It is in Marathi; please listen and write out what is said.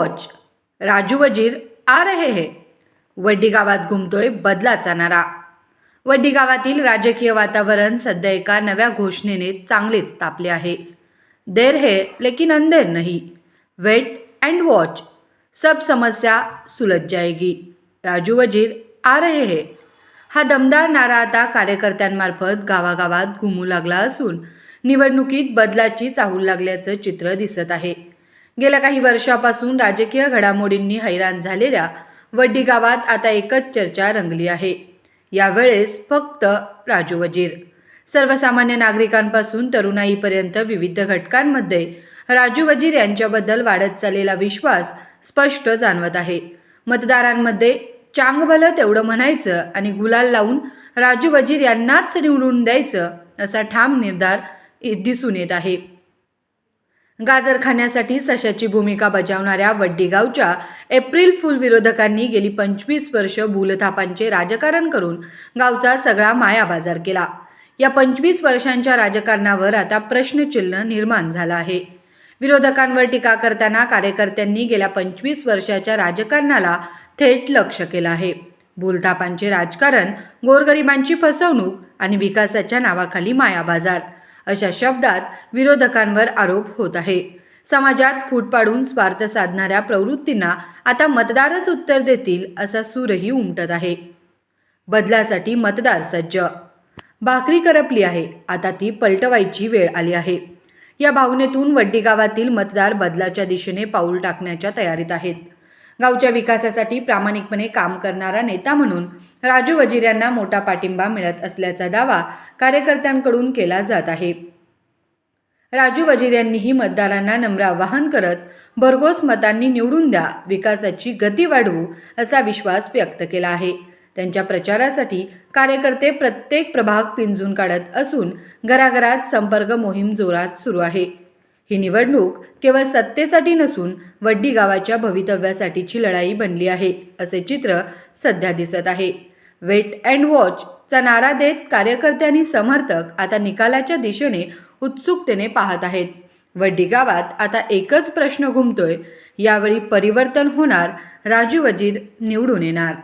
वॉच, राजू वजीर आ रहे हैं. वड्डी गावात घुमतोय बदलाचा नारा. वड्डी गावातील राजकीय वातावरण सध्या एका नव्या घोषणेने चांगलेच तापले आहे. देर है लेकिन अंधेर नहीं, वेट एंड वॉच, सब समस्या सुलझ जाएगी, राजू वजीर आ रहे हैं. हा दमदार नारा आता कार्यकर्त्यांमार्फत गावागावात घुमू लागला असून निवडणुकीत बदलाची चाहूल लागल्याचं चित्र दिसत आहे. गेल्या काही वर्षापासून राजकीय घडामोडींनी हैराण झालेल्या वड्डी गावात आता एकच चर्चा रंगली आहे. यावेळेस फक्त राजू वजीर. सर्वसामान्य नागरिकांपासून तरुणाईपर्यंत विविध घटकांमध्ये राजू वजीर यांच्याबद्दल वाढत चाललेला विश्वास स्पष्ट जाणवत आहे. मतदारांमध्ये चांगभलं तेवढं म्हणायचं आणि गुलाल लावून राजू वजीर यांनाच निवडून द्यायचं असा ठाम निर्धार दिसून येत आहे. गाजर खाण्यासाठी सशाची भूमिका बजावणाऱ्या वड्डी गावच्या एप्रिल फूल विरोधकांनी गेली 25 वर्ष भूलथापांचे राजकारण करून गावचा सगळा मायाबाजार केला. या 25 वर्षांच्या राजकारणावर आता प्रश्नचिन्ह निर्माण झालं आहे. विरोधकांवर टीका करताना कार्यकर्त्यांनी गेल्या 25 वर्षाच्या राजकारणाला थेट लक्ष केलं आहे. भूलथापांचे राजकारण, गोरगरिबांची फसवणूक आणि विकासाच्या नावाखाली मायाबाजार अशा शब्दात विरोधकांवर आरोप होत आहे. समाजात फूट पाडून स्वार्थ साधणाऱ्या प्रवृत्तींना आता मतदारच उत्तर देतील असा सूरही उमटत आहे. बदलासाठी मतदार सज्ज. भाकरी करपली आहे, आता ती पलटवायची वेळ आली आहे. या भावनेतून वड्डी गावातील मतदार बदलाच्या दिशेने पाऊल टाकण्याच्या तयारीत आहेत. गावच्या विकासासाठी प्रामाणिकपणे काम करणारा नेता म्हणून राजू वजीर यांना मोठा पाठिंबा मिळत असल्याचा दावा कार्यकर्त्यांकडून केला जात आहे. राजू वजीर यांनीही मतदारांना नम्र आवाहन करत भरघोस मतांनी निवडून द्या, विकासाची गती वाढवू असा विश्वास व्यक्त केला आहे. त्यांच्या प्रचारासाठी कार्यकर्ते प्रत्येक प्रभाग पिंजून काढत असून घराघरात संपर्क मोहीम जोरात सुरू आहे. ही निवडणूक केवळ सत्तेसाठी नसून वड्डी गावाच्या भवितव्यासाठीची लढाई बनली आहे असे चित्र सध्या दिसत आहे. वेट अँड वॉच चा नारा देत कार्यकर्ते आणि समर्थक आता निकालाच्या दिशेने उत्सुकतेने पाहत आहेत. वड्डी गावात आता एकच प्रश्न घुमतोय, यावेळी परिवर्तन होणार, राजू वजीर निवडून येणार.